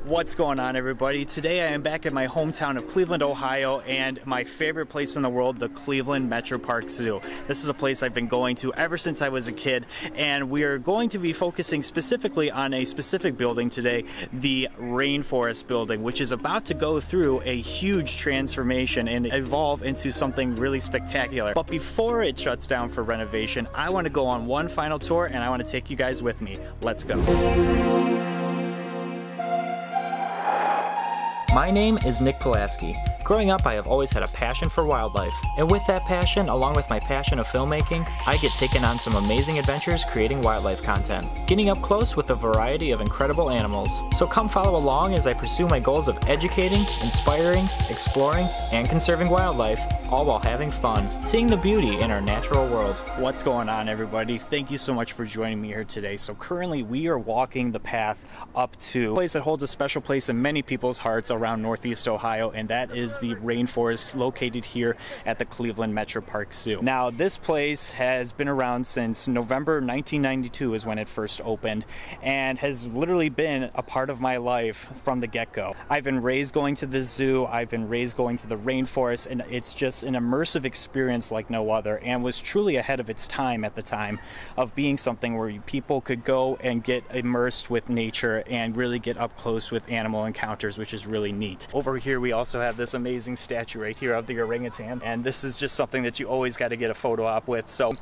What's going on, everybody? Today I am back at my hometown of Cleveland, Ohio, and my favorite place in the world, the Cleveland Metroparks Zoo. This is a place I've been going to ever since I was a kid, and we are going to be focusing specifically on a specific building today, the Rainforest building, which is about to go through a huge transformation and evolve into something really spectacular. But before it shuts down for renovation, I want to go on one final tour, and I want to take you guys with me. Let's go. My name is Nick Pulaski. Growing up, I have always had a passion for wildlife, and with that passion, along with my passion of filmmaking, I get taken on some amazing adventures creating wildlife content, getting up close with a variety of incredible animals. So come follow along as I pursue my goals of educating, inspiring, exploring, and conserving wildlife, all while having fun, seeing the beauty in our natural world. What's going on, everybody? Thank you so much for joining me here today. So currently we are walking the path up to a place that holds a special place in many people's hearts around Northeast Ohio, and that is the Rainforest located here at the Cleveland Metroparks Zoo. Now, this place has been around since November 1992 is when it first opened, and has literally been a part of my life from the get-go. I've been raised going to the zoo, I've been raised going to the rainforest, and it's just an immersive experience like no other, and was truly ahead of its time at the time of being something where people could go and get immersed with nature and really get up close with animal encounters, which is really neat. Over here we also have this amazing statue right here of the orangutan, and this is just something that you always got to get a photo op with. So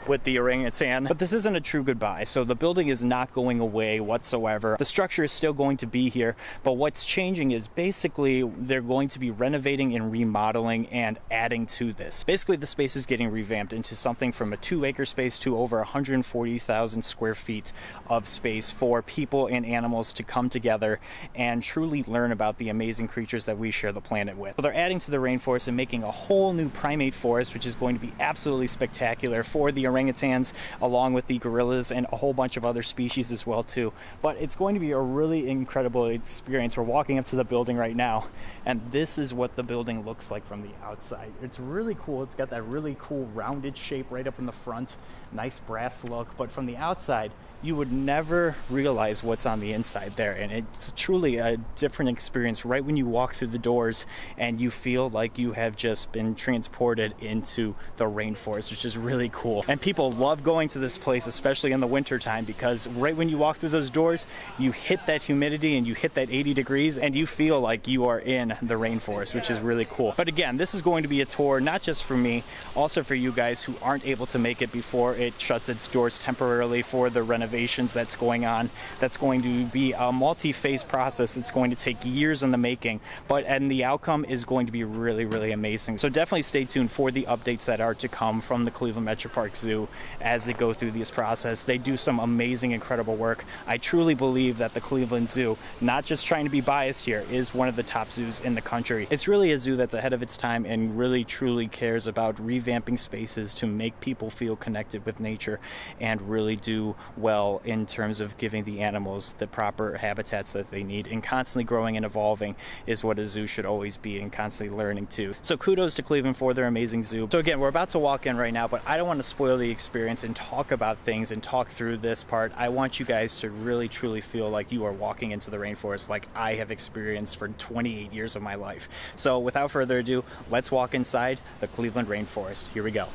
with the orangutan. But this isn't a true goodbye, so the building is not going away whatsoever. The structure is still going to be here, but what's changing is basically they're going to be renovating and remodeling and adding to this. Basically, the space is getting revamped into something from a 2-acre space to over 140,000 square feet of space for people and animals to come together and truly learn about the amazing creatures that we share the planet with. So they're adding to the rainforest and making a whole new primate forest, which is going to be absolutely spectacular for the orangutans, along with the gorillas and a whole bunch of other species as well too. But it's going to be a really incredible experience. We're walking up to the building right now, and this is what the building looks like from the outside. It's really cool. It's got that really cool rounded shape right up in the front, nice brass look, but from the outside you would never realize what's on the inside there, and it's truly a different experience right when you walk through the doors and you feel like you have just been transported into the rainforest, which is really cool. And people love going to this place, especially in the winter time, because right when you walk through those doors you hit that humidity and you hit that 80 degrees and you feel like you are in the rainforest, which is really cool. But again, this is going to be a tour not just for me, also for you guys who aren't able to make it before it shuts its doors temporarily for the renovations that's going on. That's going to be a multi-phase process that's going to take years in the making, and the outcome is going to be really, really amazing. So definitely stay tuned for the updates that are to come from the Cleveland Metroparks Zoo as they go through this process. They do some amazing, incredible work. I truly believe that the Cleveland Zoo, not just trying to be biased here, is one of the top zoos in the country. It's really a zoo that's ahead of its time and really truly cares about revamping spaces to make people feel connected with nature and really do well in terms of giving the animals the proper habitats that they need. And constantly growing and evolving is what a zoo should always be, and constantly learning too. So kudos to Cleveland for their amazing zoo. So again, we're about to walk in right now, but I don't want to spoil the experience and talk about things and talk through this part. I want you guys to really truly feel like you are walking into the rainforest like I have experienced for 28 years of my life. So without further ado, let's walk inside the Cleveland Rainforest. Here we go.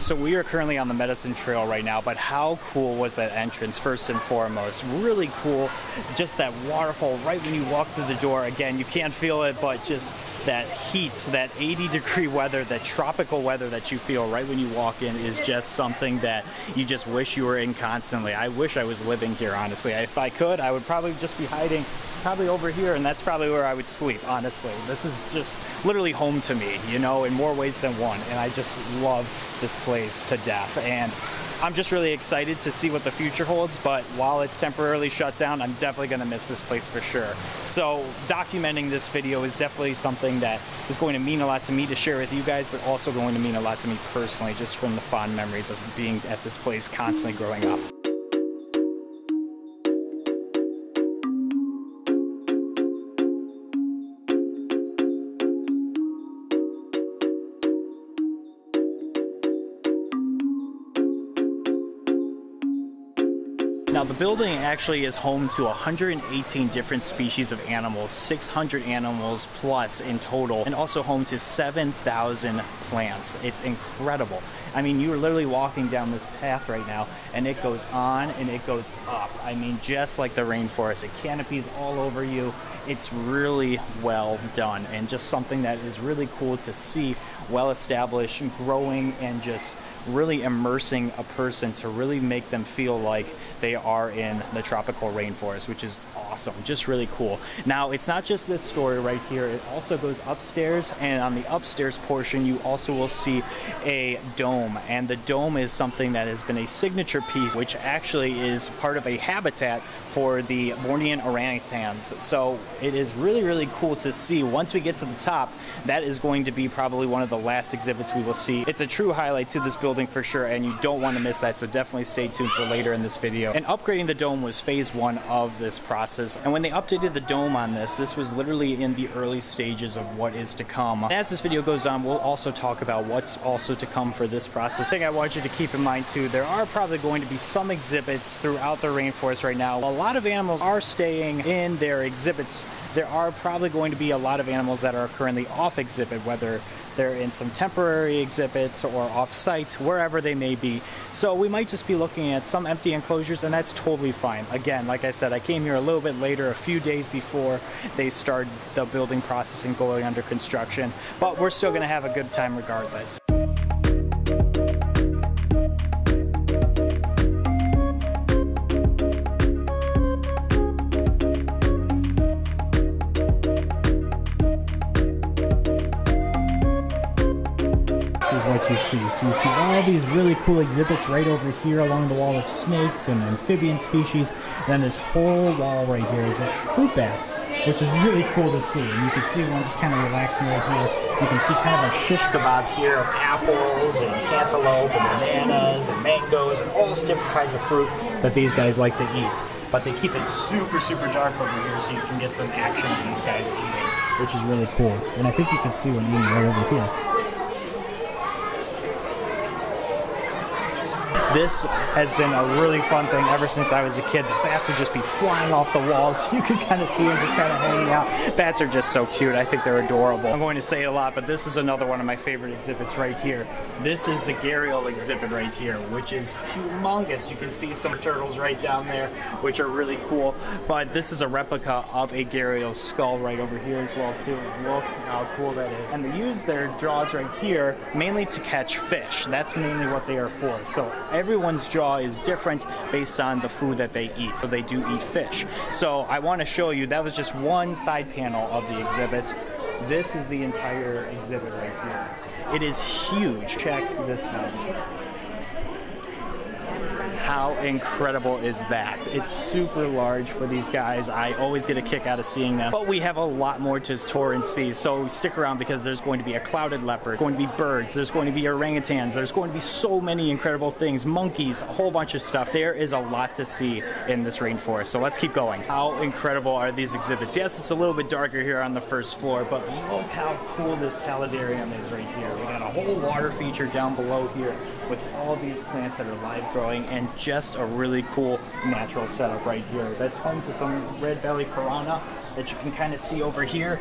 So we are currently on the Medicine Trail right now, but how cool was that entrance first and foremost? Really cool. Just that waterfall right when you walk through the door. Again, you can't feel it, but just that heat, that 80-degree weather, that tropical weather that you feel right when you walk in is just something that you just wish you were in constantly. I wish I was living here, honestly. If I could, I would probably just be hiding probably over here, and that's probably where I would sleep, honestly. This is just literally home to me, you know, in more ways than one, and I just love this place to death. And I'm just really excited to see what the future holds, but while it's temporarily shut down, I'm definitely going to miss this place for sure. So documenting this video is definitely something that is going to mean a lot to me to share with you guys, but also going to mean a lot to me personally, just from the fond memories of being at this place constantly growing up. Now the building actually is home to 118 different species of animals, 600 animals plus in total, and also home to 7,000 plants. It's incredible. I mean, you are literally walking down this path right now, and it goes on and it goes up. I mean, just like the rainforest, it canopies all over you. It's really well done, and just something that is really cool to see, well established, growing, and just really immersing a person to really make them feel like they are in the tropical rainforest, which is awesome, just really cool. Now, it's not just this story right here, it also goes upstairs, and on the upstairs portion you also will see a dome, and the dome is something that has been a signature piece, which actually is part of a habitat for the Bornean orangutans. So it is really, really cool to see. Once we get to the top, that is going to be probably one of the last exhibits we will see. It's a true highlight to this building for sure, and you don't want to miss that, so definitely stay tuned for later in this video. And upgrading the dome was phase one of this process, and when they updated the dome on this was literally in the early stages of what is to come. And as this video goes on, we'll also talk about what's also to come for this process. Thing I want you to keep in mind too, there are probably going to be some exhibits throughout the rainforest right now. A lot of animals are staying in their exhibits. There are probably going to be a lot of animals that are currently off exhibit, whether they're in some temporary exhibits or off-site, wherever they may be. So we might just be looking at some empty enclosures, and that's totally fine. Again, like I said, I came here a little bit later, a few days before they started the building process and going under construction, but we're still gonna have a good time regardless. What you see. So you see all these really cool exhibits right over here along the wall of snakes and amphibian species. And then this whole wall right here is fruit bats, which is really cool to see. And you can see one just kind of relaxing right here. You can see kind of a shish kebab here of apples and cantaloupe and bananas and mangoes and all those different kinds of fruit that these guys like to eat. But they keep it super, super dark over here so you can get some action of these guys eating, which is really cool. And I think you can see one eating right over here. This has been a really fun thing ever since I was a kid. The bats would just be flying off the walls. You can kind of see them just kind of hanging out. Bats are just so cute. I think they're adorable. I'm going to say it a lot, but this is another one of my favorite exhibits right here. This is the gharial exhibit right here, which is humongous. You can see some turtles right down there, which are really cool. But this is a replica of a gharial skull right over here as well, too. Look how cool that is. And they use their jaws right here mainly to catch fish. That's mainly what they are for. So everyone's jaw is different based on the food that they eat. So they do eat fish. So I want to show you, that was just one side panel of the exhibit. This is the entire exhibit right here. It is huge. Check this out. How incredible is that? It's super large for these guys. I always get a kick out of seeing them. But we have a lot more to tour and see, so stick around because there's going to be a clouded leopard, going to be birds, there's going to be orangutans, there's going to be so many incredible things, monkeys, a whole bunch of stuff. There is a lot to see in this rainforest, so let's keep going. How incredible are these exhibits? Yes, it's a little bit darker here on the first floor, but look how cool this paludarium is right here. We got a whole water feature down below here with all these plants that are live growing and just a really cool natural setup right here. That's home to some red belly piranha that you can kind of see over here.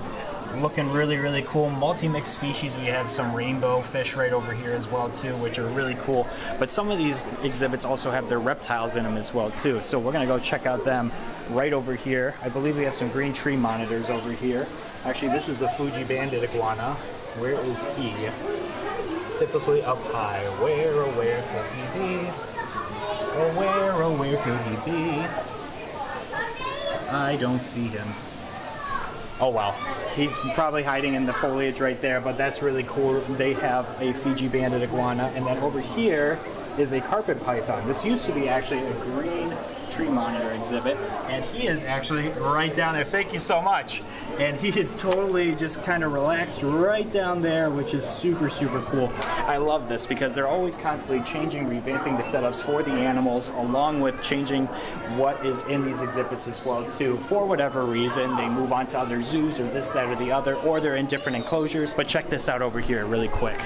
looking really, really cool. Multi-mixed species. We have some rainbow fish right over here as well too, which are really cool. But some of these exhibits also have their reptiles in them as well too. So we're gonna go check out them right over here. I believe we have some green tree monitors over here. Actually, this is the Fuji banded iguana. Where is he? Typically up high. Where, oh where could he be? Oh where could he be? I don't see him. Oh wow, he's probably hiding in the foliage right there, but that's really cool. They have a Fiji banded iguana, and then over here is a carpet python. This used to be actually a green tree monitor exhibit, and he is actually right down there. Thank you so much. And he is totally just kind of relaxed right down there, which is super, super cool. I love this because they're always constantly changing, revamping the setups for the animals, along with changing what is in these exhibits as well too. For whatever reason, they move on to other zoos or this, that, or the other, or they're in different enclosures. But check this out over here really quick.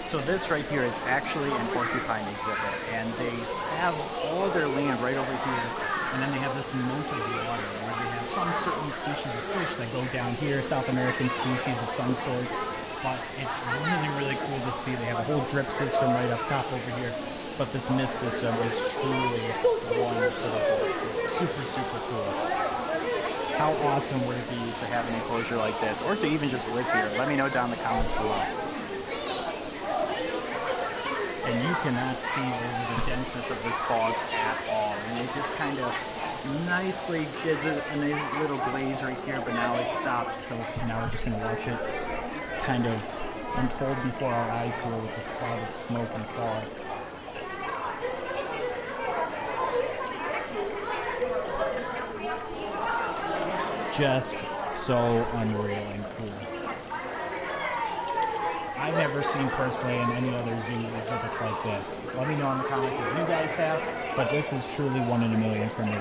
So this right here is actually an porcupine exhibit, and they have all their land right over here, and then they have this moat of water where they have some certain species of fish that go down here, South American species of some sorts, but it's really, really cool to see. They have a whole drip system right up top over here, but this mist system is truly one for the books. It's super, super cool. How awesome would it be to have an enclosure like this, or to even just live here? Let me know down in the comments below. And you cannot see over the denseness of this fog at all. And it just kind of nicely gives it a nice little glaze right here, but now it's stopped. So now we're just going to watch it kind of unfold before our eyes here with this cloud of smoke and fog. Just so unreal and cool. I've never seen personally in any other zoos exhibits like this. Let me know in the comments if you guys have, but this is truly one in a million for me.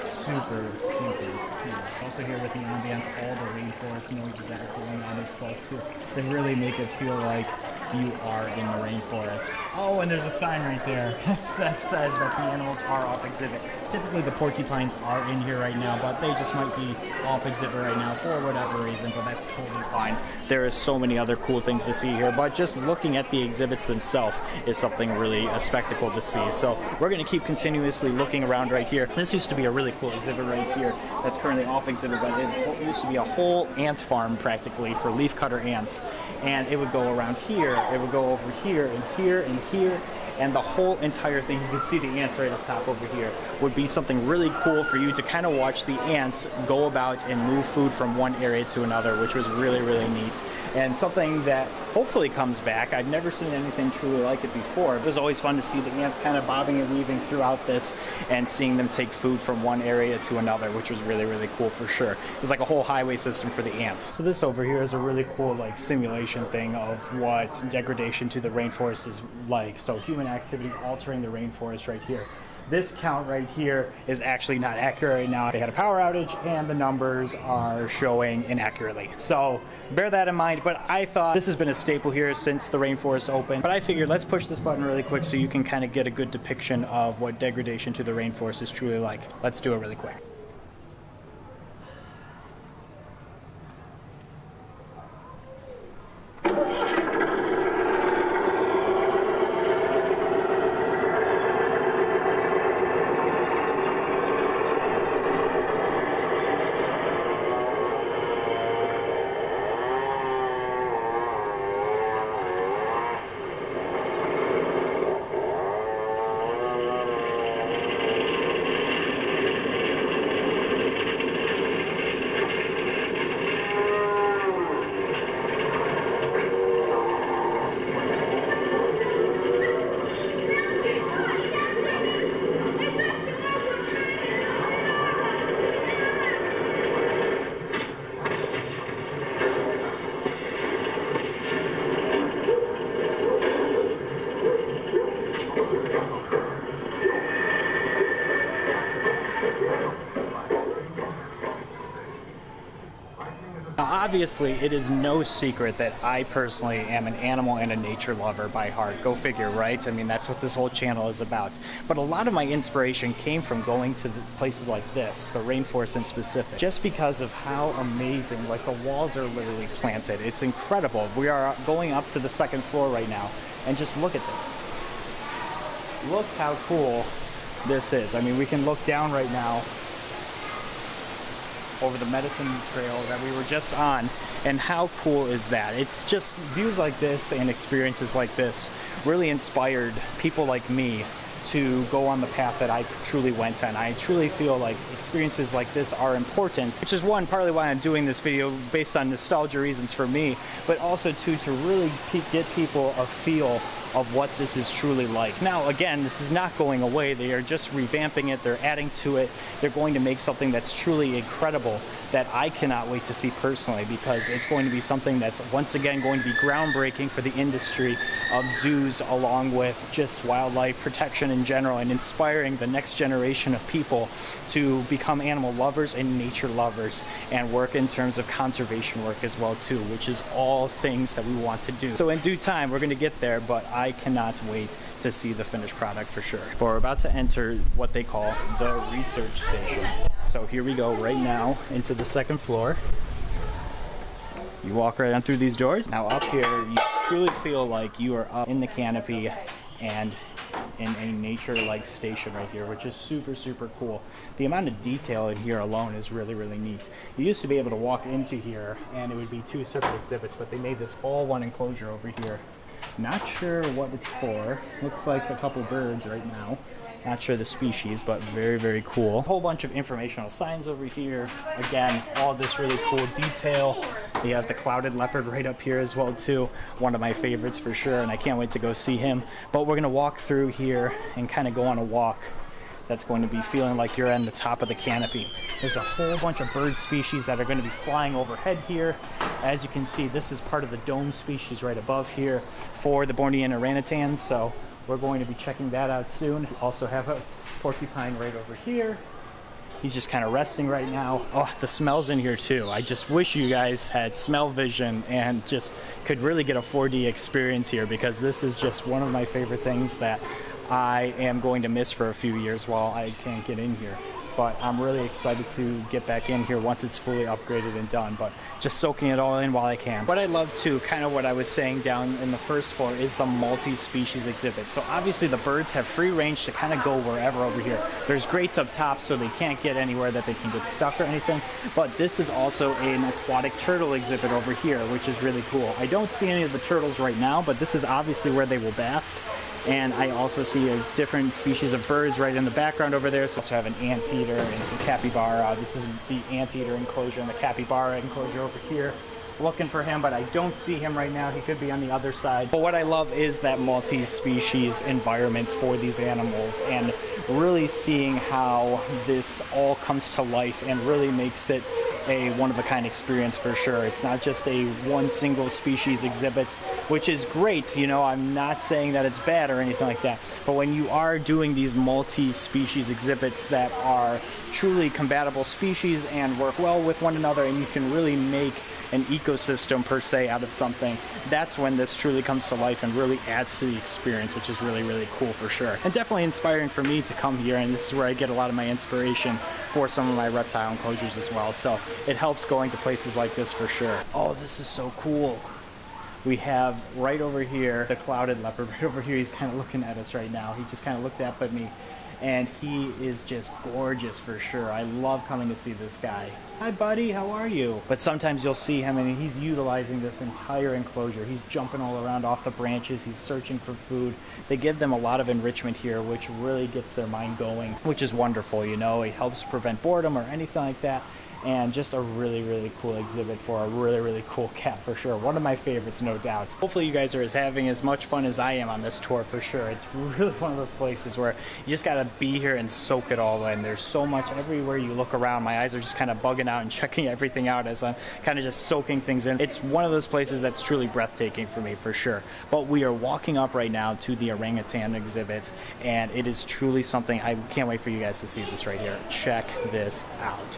Super, super cool. Also here with the ambience, all the rainforest noises that are going on as well too. They really make it feel like you are in the rainforest. Oh, and there's a sign right there that says that the animals are off exhibit. Typically the porcupines are in here right now, but they just might be off exhibit right now for whatever reason, but that's totally fine. There is so many other cool things to see here, but just looking at the exhibits themselves is something really a spectacle to see. So we're going to keep continuously looking around right here. This used to be a really cool exhibit right here that's currently off exhibit, but it used to be a whole ant farm practically for leafcutter ants. And it would go around here, it would go over here, and here, and here, and the whole entire thing, you can see the ants right up top over here, would be something really cool for you to kind of watch the ants go about and move food from one area to another, which was really, really neat. And something that hopefully comes back. I've never seen anything truly like it before. It was always fun to see the ants kind of bobbing and weaving throughout this and seeing them take food from one area to another, which was really, really cool for sure. It was like a whole highway system for the ants. So this over here is a really cool like simulation thing of what degradation to the rainforest is like. So human activity altering the rainforest right here. This count right here is actually not accurate right now. They had a power outage and the numbers are showing inaccurately. So bear that in mind, but I thought this has been a staple here since the rainforest opened. But I figured let's push this button really quick so you can kind of get a good depiction of what degradation to the rainforest is truly like. Let's do it really quick. obviously it is no secret that I personally am an animal and a nature lover by heart. Go figure, right? I mean, that's what this whole channel is about. But a lot of my inspiration came from going to places like this, the rainforest in specific, just because of how amazing, like the walls are literally planted. It's incredible. We are going up to the second floor right now, and just look at this. Look how cool this is. I mean, we can look down right now over the medicine trail that we were just on, and how cool is that? It's just views like this and experiences like this really inspired people like me to go on the path that I truly went on. I truly feel like experiences like this are important, which is one, partly why I'm doing this video based on nostalgia reasons for me, but also two, to really get people a feel of what this is truly like. Now, again, this is not going away. They are just revamping it. They're adding to it. They're going to make something that's truly incredible that I cannot wait to see personally, because it's going to be something that's once again going to be groundbreaking for the industry of zoos, along with just wildlife protection in general, and inspiring the next generation of people to become animal lovers and nature lovers, and work in terms of conservation work as well too, which is all things that we want to do. So in due time, we're going to get there, but I cannot wait to see the finished product for sure. But we're about to enter what they call the research station. So here we go right now into the second floor. You walk right on through these doors. Now up here, you truly feel like you are up in the canopy and in a nature-like station right here, which is super, super cool. The amount of detail in here alone is really, really neat. You used to be able to walk into here and it would be two separate exhibits, but they made this all one enclosure over here. Not sure what it's for. Looks like a couple birds right now. Not sure the species, but very, very cool. A whole bunch of informational signs over here. Again, all this really cool detail. You have the clouded leopard right up here as well too. One of my favorites for sure, and I can't wait to go see him. But we're gonna walk through here and kind of go on a walk that's going to be feeling like you're on the top of the canopy. There's a whole bunch of bird species that are going to be flying overhead here. As you can see, this is part of the dome species right above here for the Bornean orangutans, so we're going to be checking that out soon. Also have a porcupine right over here. He's just kind of resting right now. Oh, the smells in here too. I just wish you guys had smell vision and just could really get a 4D experience here, because this is just one of my favorite things that I am going to miss for a few years while I can't get in here. But I'm really excited to get back in here once it's fully upgraded and done, but just soaking it all in while I can. What I love too, kind of what I was saying down in the first floor, is the multi-species exhibit. So obviously the birds have free range to kind of go wherever over here. There's grates up top so they can't get anywhere that they can get stuck or anything, but this is also an aquatic turtle exhibit over here, which is really cool. I don't see any of the turtles right now, but this is obviously where they will bask. And I also see a different species of birds right in the background over there. So I also have an anteater and some capybara. This is the anteater enclosure and the capybara enclosure over here. Looking for him, but I don't see him right now. He could be on the other side. But what I love is that multi-species environment for these animals, and really seeing how this all comes to life and really makes it a one-of-a-kind experience for sure. It's not just a one single species exhibit, which is great. You know, I'm not saying that it's bad or anything like that, but when you are doing these multi-species exhibits that are truly compatible species and work well with one another, and you can really make an ecosystem per se out of something, that's when this truly comes to life and really adds to the experience, which is really, really cool for sure. And definitely inspiring for me to come here, and this is where I get a lot of my inspiration for some of my reptile enclosures as well. So it helps going to places like this for sure. Oh, this is so cool. We have right over here the clouded leopard. Right over here, he's kind of looking at us right now. He just kind of looked up at me, and he is just gorgeous for sure. I love coming to see this guy. Hi buddy, how are you? But sometimes you'll see him and he's utilizing this entire enclosure. He's jumping all around off the branches. He's searching for food. They give them a lot of enrichment here, which really gets their mind going, which is wonderful. You know, it helps prevent boredom or anything like that. And just a really, really cool exhibit for a really, really cool cat for sure. One of my favorites, no doubt. Hopefully you guys are having as much fun as I am on this tour for sure. It's really one of those places where you just gotta be here and soak it all in. There's so much everywhere you look around. My eyes are just kind of bugging out and checking everything out as I'm kind of just soaking things in. It's one of those places that's truly breathtaking for me for sure. But we are walking up right now to the orangutan exhibit, and it is truly something. I can't wait for you guys to see this right here. Check this out.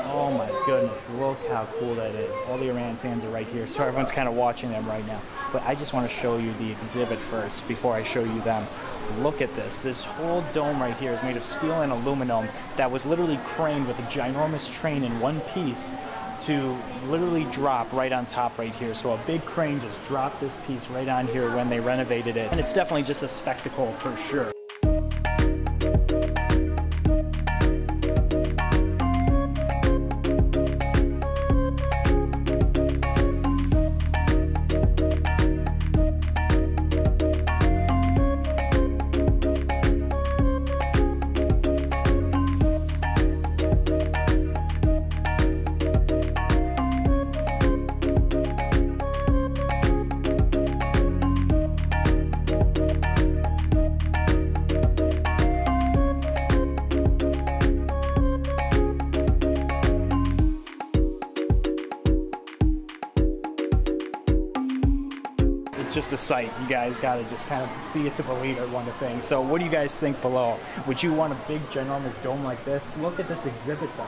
Oh Oh my goodness, look how cool that is. All the orangutans are right here, so everyone's kind of watching them right now. But I just want to show you the exhibit first before I show you them. Look at this. This whole dome right here is made of steel and aluminum that was literally craned with a ginormous train in one piece to literally drop right on top right here. So a big crane just dropped this piece right on here when they renovated it. And it's definitely just a spectacle for sure. Just a sight. You guys got to just kind of see it to believe it, one thing. So what do you guys think below? Would you want a big ginormous dome like this? Look at this exhibit though.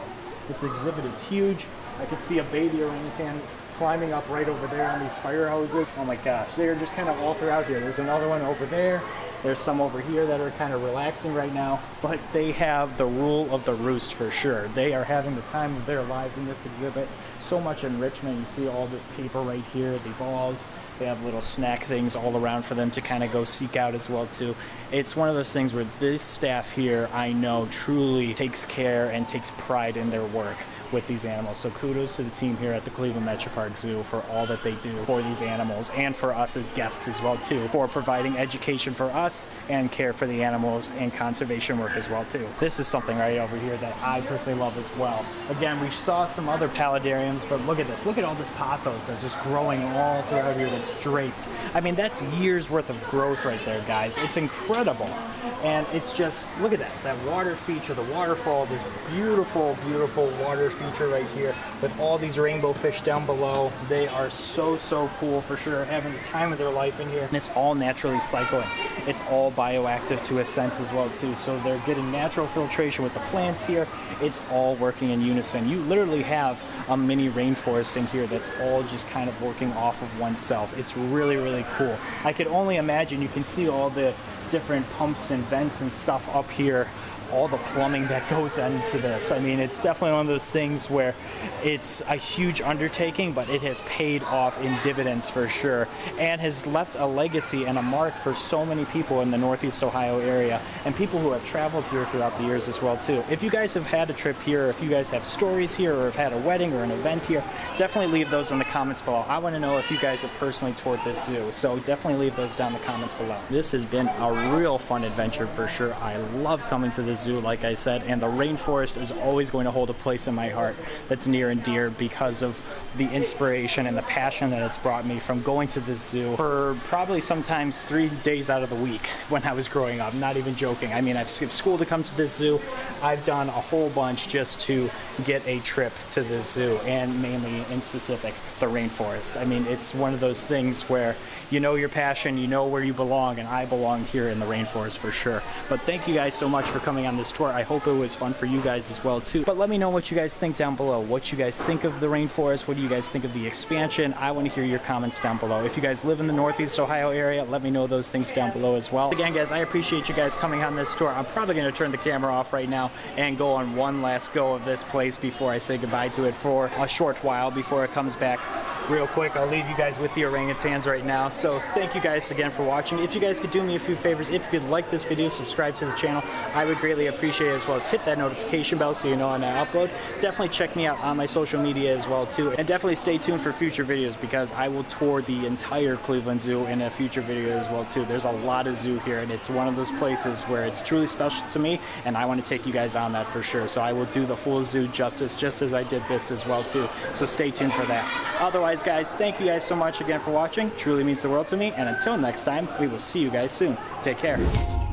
This exhibit is huge. I could see a baby orangutan climbing up right over there on these fire hoses. Oh my gosh, they're just kind of all throughout here. There's another one over there. There's some over here that are kind of relaxing right now, but they have the rule of the roost for sure. They are having the time of their lives in this exhibit. So much enrichment. You see all this paper right here, the balls. They have little snack things all around for them to kind of go seek out as well too. It's one of those things where this staff here, I know, truly takes care and takes pride in their work with these animals. So kudos to the team here at the Cleveland Metroparks Zoo for all that they do for these animals and for us as guests as well too, for providing education for us and care for the animals and conservation work as well too. This is something right over here that I personally love as well. Again, we saw some other paludariums, but look at this. Look at all this pothos that's just growing all throughout here that's draped. I mean, that's years worth of growth right there, guys. It's incredible. And it's just, look at that water feature, the waterfall, this beautiful, beautiful water feature right here with all these rainbow fish down below. They are so cool for sure, having the time of their life in here. And it's all naturally cycling. It's all bioactive to a sense as well too. So they're getting natural filtration with the plants here. It's all working in unison. You literally have a mini rainforest in here that's all just kind of working off of oneself. It's really, really cool. I could only imagine, you can see all the different pumps and vents and stuff up here, all the plumbing that goes into this. I mean, it's definitely one of those things where it's a huge undertaking, but it has paid off in dividends for sure, and has left a legacy and a mark for so many people in the Northeast Ohio area, and people who have traveled here throughout the years as well too. If you guys have had a trip here, or if you guys have stories here, or have had a wedding or an event here, definitely leave those in the comments below. I want to know if you guys have personally toured this zoo, so definitely leave those down in the comments below. This has been a real fun adventure for sure. I love coming to this zoo, like I said, and the rainforest is always going to hold a place in my heart that's near and dear because of the inspiration and the passion that it's brought me from going to this zoo for probably sometimes 3 days out of the week when I was growing up. Not even joking. I mean, I've skipped school to come to this zoo. I've done a whole bunch just to get a trip to this zoo, and mainly in specific the rainforest. I mean, it's one of those things where you know your passion, you know where you belong, and I belong here in the rainforest for sure. But thank you guys so much for coming on this tour. I hope it was fun for you guys as well too. But let me know what you guys think down below. What you guys think of the rainforest. What do you guys think of the expansion? I want to hear your comments down below. If you guys live in the Northeast Ohio area, let me know those things down below as well. Again, guys, I appreciate you guys coming on this tour. I'm probably going to turn the camera off right now and go on one last go of this place before I say goodbye to it for a short while before it comes back. Real quick, I'll leave you guys with the orangutans right now. So thank you guys again for watching. If you guys could do me a few favors, if you could like this video, subscribe to the channel, I would greatly appreciate it, as well as hit that notification bell so you know when I upload. Definitely check me out on my social media as well too, and definitely stay tuned for future videos because I will tour the entire Cleveland Zoo in a future video as well too. There's a lot of zoo here, and it's one of those places where it's truly special to me, and I want to take you guys on that for sure. So I will do the full zoo justice, just as I did this as well too. So stay tuned for that. Otherwise, guys, thank you guys so much again for watching. Truly means the world to me, and until next time, we will see you guys soon. Take care.